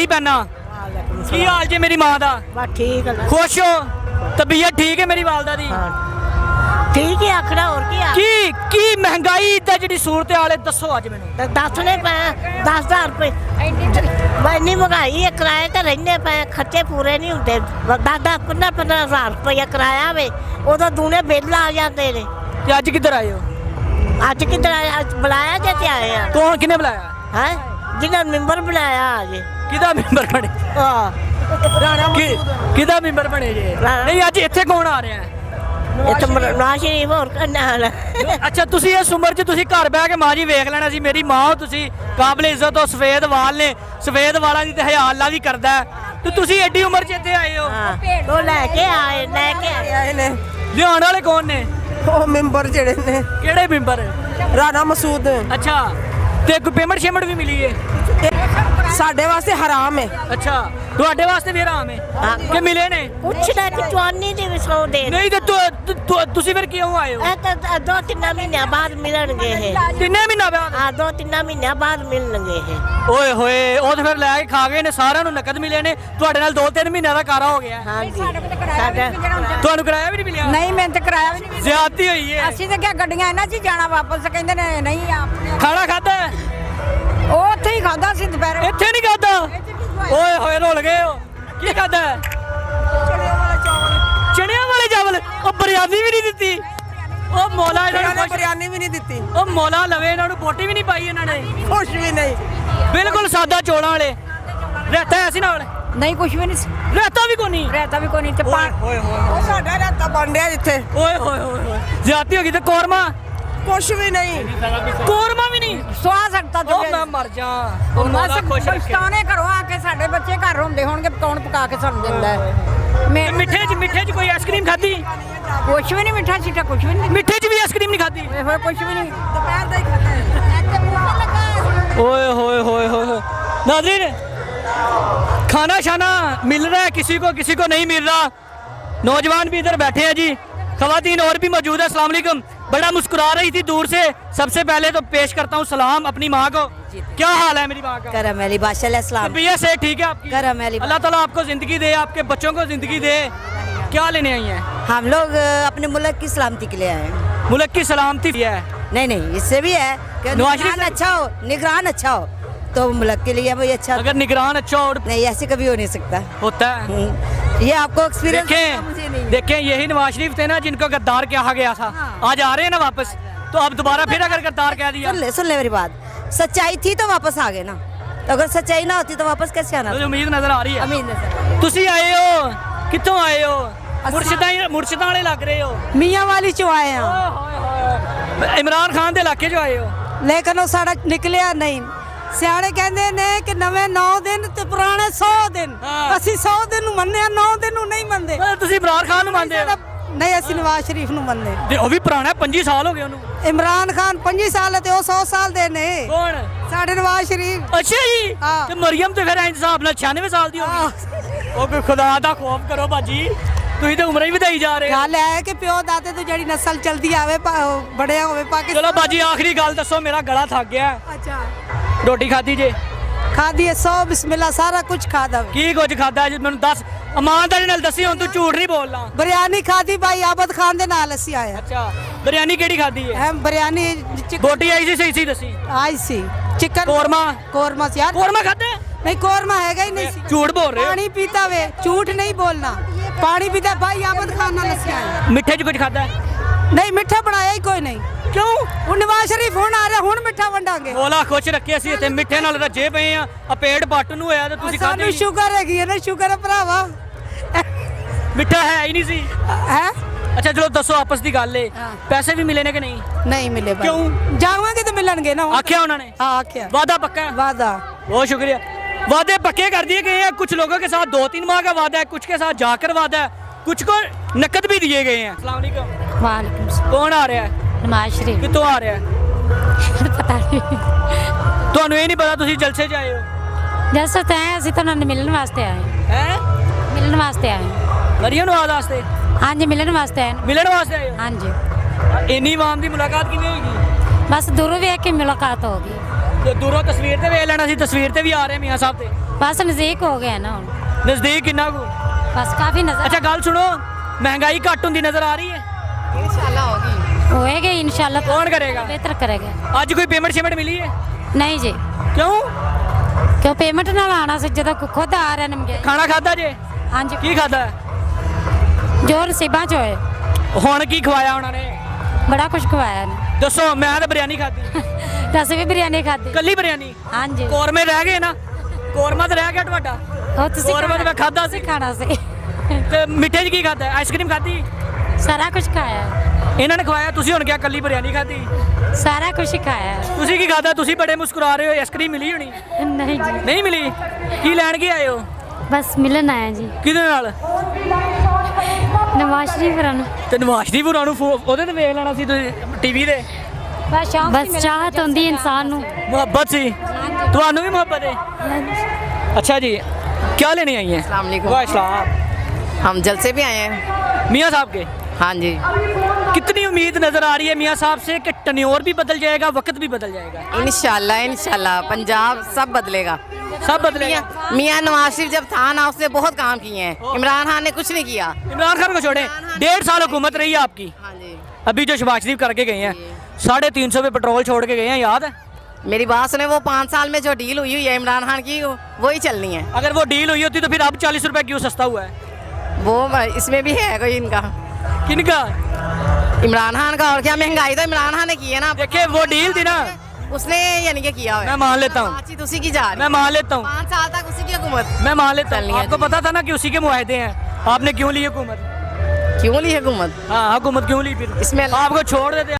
नहीं पहना। की हाल जे मेरी मां दा? ठीक है, खुश हो? तबीयत ठीक है मेरी वालदा दी? ठीक ही आखना और की महंगाई दा जिहड़ी सूरत हाल है दसो अज मैनूं। दसने पे 10,000 रुपए इन्नी महंगाई है, किराए तो रहने पे खर्चे पूरे नहीं होंगे। 10-15 रुपया किराया वे उदों दूने बिल आ जाते ने। ते अज किधर आए हो? अज किधर आए? बुलाया जे आए हैं। कौन किने बुलाया? है जिन्हें मेंबर बुलाया आज। किदा मेंबर बने? किदा मेंबर बने जे? नहीं अज इत्थे कौन आ रहा है? नवाज शरीफ और नाल। अच्छा तुसी इस उम्र च तुसी घर बह के मां जी वेख लेना सी। मेरी मां हो तुसी, काबिल इज्जत हो, सफेद वाल ने, सफेद वाला दी ते हया अल्लाह भी करदा है। तो तुसी एडी उम्र च इत्थे आए हो? वो लेके आए ने। लियाण वाले कौन ने? ਉਹ ਮੈਂਬਰ ਜਿਹੜੇ ਨੇ ਕਿਹੜੇ ਮੈਂਬਰ? ਰਾਣਾ ਮਸੂਦ। ਅੱਛਾ ਤੇ ਕੋਈ ਪੇਮੈਂਟ ਸ਼ੇਮੈਂਟ ਵੀ ਮਿਲੀ ਹੈ? ਸਾਡੇ ਵਾਸਤੇ ਹਰਾਮ ਹੈ। ਅੱਛਾ ਤੁਹਾਡੇ ਵਾਸਤੇ ਵੀ ਹਰਾਮ ਹੈ ਕਿ ਮਿਲੇ ਨੇ? ਪੁੱਛਦਾ ਕਿ ਚਵਾਨੀ ਦੇ ਵੀ 100 ਦੇ ਨਹੀਂ ਤੇ ਤੁਸੀਂ ਫਿਰ ਕਿਉਂ ਆਏ ਹੋ? ਇਹ ਤਾਂ 2-3 ਮਹੀਨਿਆਂ ਬਾਅਦ ਮਿਲਣਗੇ ਇਹ। 3 ਮਹੀਨਾ ਬਾਅਦ? ਹਾਂ 2-3 ਮਹੀਨਿਆਂ ਬਾਅਦ ਮਿਲਣਗੇ ਇਹ। ਓਏ ਹੋਏ ਉਹ ਤਾਂ ਫਿਰ ਲੈ ਕੇ ਖਾ ਗਏ ਨੇ, ਸਾਰਿਆਂ ਨੂੰ ਨਕਦ ਮਿਲੇ ਨੇ। ਤੁਹਾਡੇ ਨਾਲ 2-3 ਮਹੀਨਿਆਂ ਦਾ ਕਾਰਾ ਹੋ ਗਿਆ। ਹਾਂਜੀ ਤੁਹਾਨੂੰ ਕਿਰਾਇਆ ਵੀ ਨਹੀਂ ਮਿਲਿਆ? ਨਹੀਂ ਮੈਨੂੰ ਤੇ ਕਿਰਾਇਆ ਵੀ ਨਹੀਂ। ਜ਼ਿਆਦਤੀ ਹੋਈ ਹੈ। ਅਸੀਂ ਤਾਂ ਕਿਹਾ ਗੱਡੀਆਂ ਇਹਨਾਂ 'ਚ ਹੀ ਜਾਣਾ ਵਾਪਸ, ਕਹਿੰਦੇ ਨੇ ਨਹੀਂ ਆਪਣੇ ਖਾਣਾ ਖਾਦਾ? ਉਹ ਉੱਥੇ ਹੀ ਖਾਦਾ ਸੀ ਦੁਪਹਿਰੇ। ਇੱਥੇ ਨਹੀਂ ਖਾਦਾ? ਓਏ ਹੋਏ ਰੁੱਲ ਗਏ ਹੋ। ਕੀ ਖਾਦਾ? ਚਣਿਆਂ ਵਾਲੇ ਚਾਵਲ। ਉਹ ਬਿਰਿਆਨੀ ਵੀ ਨਹੀਂ ਦਿੱਤੀ? ਉਹ ਮੌਲਾ ਇਹਨਾਂ ਨੂੰ ਬਿਰਿਆਨੀ ਵੀ ਨਹੀਂ ਦਿੱਤੀ। ਉਹ ਮੌਲਾ ਲਵੇ ਇਹਨਾਂ ਨੂੰ ਬੋਟੀ ਵੀ ਨਹੀਂ ਪਾਈ ਇਹਨਾਂ ਨੇ। ਕੁਛ ਵੀ ਨਹੀਂ, ਬਿਲਕੁਲ ਸਾਦਾ ਚੋਲਾਂ ਵਾਲੇ। ਰਹਿਤਾ ਹੈ ਸੀ ਨਾਲ? ਨਹੀਂ ਕੁਛ ਵੀ ਨਹੀਂ ਸੀ, ਰਹਿਤਾ ਵੀ ਕੋਈ ਨਹੀਂ? ਰਹਿਤਾ ਵੀ ਕੋਈ ਨਹੀਂ ਤੇ ਓਏ ਹੋਏ ਉਹ ਸਾਡਾ ਰਾਤਾ ਬਣ ਰਿਹਾ ਜਿੱਥੇ। ਓਏ ਹੋਏ ਹੋਏ ਜ਼ਿਆਦਤੀ ਹੋ ਗਈ। ਤੇ ਕੋਰਮਾ? ਕੁਛ ਵੀ ਨਹੀਂ, ਕੋਰਮਾ ਵੀ ਨਹੀਂ? ਸਵਾਹ ਸਕਦਾ ਉਹ ਮੈਂ ਮਰ ਜਾ। ਉਹ ਮੌਲਾ ਖੁਸ਼ ਰੱਖੇ। ਪਛਤਾਉਣੇ ਘਰੋਂ ਆ ਕੇ ਸਾਡੇ ਬੱਚੇ ਘਰ ਹੁੰਦੇ ਹੋਣਗੇ, ਕੌਣ ਪਕਾ ਕੇ ਸਾਨੂੰ ਦਿੰਦਾ ਹੈ। ਤੇ ਮਿੱਠੇ 'ਚ ਕੋਈ ਆਈਸਕ੍ਰੀਮ ਖਾਧੀ? ਕੁਛ ਵੀ ਨਹੀਂ ਮਿੱਠਾ ਚੀਟਾ ਕੁਛ ਵੀ ਨਹੀਂ। ਮਿੱਠੇ 'ਚ ਵੀ ਆਈਸਕ੍ਰੀਮ ਨਹੀਂ ਖਾਧੀ? ਇਹ ਹੋਇਆ ਕੁਛ ਵੀ ਨਹੀਂ। ਦੁਪਹਿਰ ਦਾ ਹੀ ਖਾਦਾ। ओए होए होए होए नाज़रीन, खाना शाना मिल रहा है किसी को नहीं मिल रहा। नौजवान भी इधर बैठे हैं जी, ख़वातीन और भी मौजूद है। अस्सलाम वालेकुम। बड़ा मुस्कुरा रही थी दूर से। सबसे पहले तो पेश करता हूँ सलाम अपनी माँ को। क्या हाल है मेरी माँ का? करम अली बादशाह इस्लाम। तबीयत से ठीक है आपकी? करम अली। अल्लाह ताला आपको ज़िंदगी दे, आपके बच्चों को ज़िंदगी दे। क्या लेने आई हैं? हम लोग अपने मुल्क की सलामती के लिए आए हैं। मुल्क की सलामती है? नहीं इससे भी है कि नवाज शरीफ निगरान अच्छा हो, निगरान अच्छा हो तो मुल्क के लिए भी अच्छा। अगर निगरान अच्छा और नहीं ऐसे कभी हो नहीं सकता। होता है। ये आपको एक्सपीरियंस देखें यही नवाज शरीफ थे ना जिनको गद्दार कहा गया था। आज आ रहे हैं ना वापस, तो अब दोबारा फिर अगर गद्दार कह दिया। सुन ले मेरी बात, सच्चाई थी तो वापस आ गए ना, तो अगर सच्चाई ना होती तो वापस कैसे आना? मुझे उम्मीद नजर आ रही है। उम्मीद नजर। तुसी आए हो कितों आए हो? मुर्शिदा वाले लग रहे हो। ਮੀਆਂ ਵਾਲੀ ਚੋਂ ਆਏ ਆ, इमरान खान ਦੇ ਇਲਾਕੇ ਚੋਂ ਆਏ ਹੋ। ਲੇਕਿਨ ਉਹ ਸਾਡਾ ਨਿਕਲਿਆ ਨਹੀਂ। ਸਿਆਣੇ ਕਹਿੰਦੇ ਨੇ ਕਿ ਨਵੇਂ 9 ਦਿਨ ਤੇ ਪੁਰਾਣੇ 100 ਦਿਨ। ਅਸੀਂ 100 ਦਿਨ ਨੂੰ ਮੰਨਿਆ, 9 ਦਿਨ ਨੂੰ ਨਹੀਂ ਮੰਨਦੇ। ਤੁਸੀਂ ਇਮਰਾਨ ਖਾਨ ਨੂੰ ਮੰਨਦੇ ਹੋ? ਨਹੀਂ ਅਸੀਂ ਨਵਾਜ਼ ਸ਼ਰੀਫ ਨੂੰ ਮੰਨਦੇ। ਤੇ ਉਹ ਵੀ ਪੁਰਾਣਾ 25 ਸਾਲ ਹੋ ਗਏ ਉਹਨੂੰ। ਇਮਰਾਨ ਖਾਨ 25 ਸਾਲ ਹੈ ਤੇ ਉਹ 100 ਸਾਲ ਦੇ ਨੇ। ਕੌਣ? ਸਾਡੇ ਨਵਾਜ਼ ਸ਼ਰੀਫ। ਅੱਛਾ ਜੀ। ਤੇ ਮਰੀਮ ਤੇ ਫਿਰ ਹਿਸਾਬ ਨਾਲ 96 ਸਾਲ ਦੀ ਹੋਗੀ। ਉਹ ਕੋਈ ਖੁਦਾ ਦਾ ਖੌਫ ਕਰੋ ਬਾਜੀ, ਤੁਸੀਂ ਤਾਂ ਉਮਰਾਂ ਹੀ ਵਧਾਈ ਜਾ ਰਹੇ ਹੋ। ਗੱਲ ਹੈ ਕਿ ਪਿਓ ਦਾਦੇ ਤੋਂ ਜਿਹੜੀ ਨਸਲ ਚਲਦੀ ਆਵੇ, ਬੜਿਆ ਹੋਵੇ ਪਾਕਿਸਤਾਨ। ਚਲੋ ਬਾਜੀ ਆਖਰੀ ਗੱਲ ਦੱਸੋ, ਮੇਰਾ ਗਲਾ ਥੱਕ ਗਿਆ। ਅੱਛਾ ਰੋਟੀ ਖਾਧੀ ਜੇ? ਖਾਦੀ 100 ਬਿਸਮਿਲ੍ਲਾ ਸਾਰਾ ਕੁਝ ਖਾਦਾ। ਕੀ ਕੁਝ ਖਾਦਾ ਜੀ ਮੈਨੂੰ ਦੱਸ, ਇਮਾਨਦਾਰੀ ਨਾਲ ਦੱਸੀ, ਹੁਣ ਤੂੰ ਝੂਠ ਨਹੀਂ ਬੋਲਣਾ। ਬਿਰਿਆਨੀ ਖਾਦੀ ਭਾਈ ਆਬਦ ਖਾਨ ਦੇ ਨਾਲ ਅਸੀਂ ਆਏ। ਅੱਛਾ ਬਿਰਿਆਨੀ ਕਿਹੜੀ ਖਾਦੀ ਹੈ? हम बिरयानी ਬੋਟੀ ਆਈ ਸੀ ਸਹੀ ਦੱਸੀ। आई सी चिकन कोरमा से यार। ਕੋਰਮਾ ਖਾਦਾ? नहीं कोरमा हैगा ही नहीं सी। ਝੂਠ ਬੋਲ ਰਹੇ ਹੋ। पानी पीता वे, झूठ नहीं बोलना। पानी पीता भाई आबद खान नाल ਅਸੀਂ ਆਏ। ਮਿੱਠੇ 'ਚ ਕੁਝ ਖਾਦਾ? नहीं मिठा बनाया ही कोई नहीं। ਕਿਉਂ? ਹੁਣ ਨਵਾਜ਼ ਸ਼ਰੀਫ ਹੁਣ ਆ ਰਿਹਾ, ਹੁਣ ਮਿੱਠਾ ਵੰਡਾਂਗੇ। ਮੌਲਾ ਖੁਸ਼ ਰੱਖੇ, ਅਸੀਂ ਇੱਥੇ ਮਿੱਠੇ ਨਾਲ ਰੱਜੇ ਪਏ ਆ। ਆ ਪੇਟ ਪੱਟ ਨੂੰ ਹੋਇਆ ਤੇ ਤੁਸੀਂ ਖਾਦੇ ਸਾਨੂੰ ਸ਼ੂਗਰ ਹੈਗੀ ਹੈ ਨਾ, ਸ਼ੂਗਰ ਹੈ ਭਰਾਵਾ। ਮਿੱਠਾ ਹੈ ਹੀ ਨਹੀਂ ਸੀ। ਹੈ ਅੱਛਾ ਚਲੋ ਦੱਸੋ ਆਪਸ ਦੀ ਗੱਲ ਏ, ਪੈਸੇ ਵੀ ਮਿਲੇ ਨੇ ਕਿ ਨਹੀਂ? नहीं मिले भाई। क्यों? जावांगे तो मिलणगे ना। आख्या उन्होंने? हाँ आख्या। वादा पक्का है? वादा। बहुत शुक्रिया। वादे पक्के कर दिए गए हैं। कुछ लोगों के साथ 2-3 माह का वादा है, कुछ के साथ जाकर वादा है, कुछ को नकद भी दिए गए हैं। अस्सलाम वालेकुम। वालेकुम सलाम। कौन आ रहा है? नवाज शरीफ। कितों आ रहा है? पता नहीं, ਤੁਹਾਨੂੰ ਇਹ ਨਹੀਂ ਪਤਾ ਤੁਸੀਂ ਜਲਸੇ 'ਚ ਆਏ ਹੋ? जैसे तो हैं ਅਸੀਂ ਤਾਂ ਮਿਲਣ ਵਾਸਤੇ ਆਏ। ਹੈ ਮਿਲਣ ਵਾਸਤੇ ਆਏ। ਮਰੀਮ ਨਵਾਜ਼ ਵਾਸਤੇ? ਹਾਂਜੀ ਮਿਲਣ ਵਾਸਤੇ ਆਏ। ਮਿਲਣ ਵਾਸਤੇ ਆਏ ਹੋ? ਹਾਂਜੀ ਇੰਨੀ ਆਵਾਮ ਦੀ ਮੁਲਾਕਾਤ ਕਿਵੇਂ ਹੋਏਗੀ? ਬਸ ਦੂਰੋਂ ਵੇਖ ਕੇ ਮੁਲਾਕਾਤ ਹੋ ਗਈ। ਤੇ ਦੂਰੋਂ ਤਸਵੀਰ ਤੇ ਵੇਖ ਲੈਣਾ ਸੀ, ਤਸਵੀਰ ਤੇ ਵੀ ਆ ਰਹੇ ਮੀਆਂ ਸਾਹਿਬ ਤੇ। बस नज़दीक हो गया ना हुण। ਨਜ਼ਦੀਕ ਕਿੰਨਾ ਕੁ बस काफ़ी नजर ਅੱਛਾ ਗੱਲ ਸੁਣੋ ਮਹਿੰਗਾਈ ਘੱਟ ਹੁੰਦੀ ਨਜ਼ਰ ਆ ਰਹੀ ਹੈ होएगा इंशाल्लाह तो ਕੌਣ ਕਰੇਗਾ बेहतर करेगा। ਅੱਜ ਕੋਈ ਪੇਮੈਂਟ ਸ਼ੇਮੈਂਟ ਮਿਲੀ ਹੈ नहीं जी ਕਿਉਂ क्यों पेमेंट ना आना से जो खुद आ रहे हैं महंगाई। ਖਾਣਾ ਖਾਦਾ ਜੇ हाँ जी ਕੀ ਖਾਦਾ जो नसीबा च होए ਹੁਣ ਕੀ ਖਵਾਇਆ ਉਹਨਾਂ ਨੇ बड़ा कुछ खवाया ने। ਦੱਸੋ ਮੈਂ ਤਾਂ ਬਿਰਿਆਨੀ ਖਾਦੀ दस भी बिरयानी खाधी। ਕੱਲੀ ਬਿਰਿਆਨੀ हाँ जी ਕੋਰਮੇ ਰਹਿ ਗਏ ਨਾ ਕੋਰਮਾ ਤਾਂ ਰਹਿ ਗਿਆ ਤੁਹਾਡਾ ਉਹ ਤੁਸੀਂ ਕੋਰਮਾ ਤਾਂ ਮੈਂ ਖਾਦਾ ਸੀ ਖਾਣਾ ਸੀ ਤੇ ਮਿੱਠੇ 'ਚ ਕੀ ਖਾਦਾ ਆਈਸਕ੍ਰੀਮ ਖਾਦੀ ਸਾਰਾ ਕੁਝ ਖਾਇਆ ਇਹਨਾਂ ਨੇ ਖਵਾਇਆ ਤੁਸੀਂ ਹੁਣ ਕਿਹਾ ਕੱਲੀ ਬਿਰਿਆਨੀ ਖਾਦੀ ਸਾਰਾ ਕੁਝ ਖਾਇਆ ਤੁਸੀਂ ਕੀ ਖਾਦਾ ਤੁਸੀਂ ਬੜੇ ਮੁਸਕਰਾ ਰਹੇ ਹੋ ਆਈਸਕ੍ਰੀਮ ਮਿਲੀ ਹੋਣੀ ਨਹੀਂ ਜੀ ਨਹੀਂ ਮਿਲੀ ਕੀ ਲੈਣ ਕੇ ਆਏ ਹੋ ਬਸ ਮਿਲਣ ਆਇਆ ਜੀ ਕਿਹਦੇ ਨਾਲ ਨਵਾਜ਼ ਸ਼ਰੀਫ ਰਨ ਤੇ ਨਵਾਜ਼ਦੀਪੁਰਾਂ ਨੂੰ ਉਹਦੇ ਤੇ ਵੇਖ ਲੈਣਾ ਸੀ ਤੁਸੀਂ ਟੀਵੀ ਤੇ ਬਸ ਚਾਹਤ ਹੁੰਦੀ ਇਨਸਾਨ ਨੂੰ ਮੁਹੱਬਤ ਸੀ ਤੁਹਾਨੂੰ ਵੀ ਮੁਹੱਬਤ है अच्छा जी क्या लेने आई हैं अस्सलाम वालेकुम। वाह हम जल से भी आए हैं। मियाँ साहब के हाँ जी कितनी उम्मीद नजर आ रही है मियाँ साहब से कि टन्योर भी बदल जाएगा वक्त भी बदल जाएगा इंशाल्लाह इंशाल्लाह पंजाब सब बदलेगा। सब बदलेगा मियाँ नवाज शरीफ जब था ना उसने बहुत काम किए हैं। इमरान खान ने कुछ नहीं किया। इमरान खान को छोड़े 1.5 साल हुकूमत रही है आपकी हाँ जी अभी जो शहबाज शरीफ करके गए हैं 350 पे पेट्रोल छोड़ के गए हैं याद है मेरी बात सुने वो 5 साल में जो डील हुई है इमरान खान की वही चलनी है। अगर वो डील हुई होती तो फिर अब 40 रुपए क्यों सस्ता हुआ है वो इसमें भी है कोई इनका किनका इमरान खान का और क्या महंगाई तो इमरान खान ने की है ना। देखिए वो डील थी ना उसने यानी कि किया हुआ मैं मान लेता हूँ बातचीत उसी की जा रही मैं मान लेता हूँ 5 साल तक उसी की हुकूमत। मैं मान लेता चलनी हूँ है आपको जी। पता था ना कि उसी के मुआहदे हैं आपने क्यों ली हुकूमत क्यों ली हुकूमत हाँ हुकूमत क्यों ली फिर इसमें आपको छोड़ देते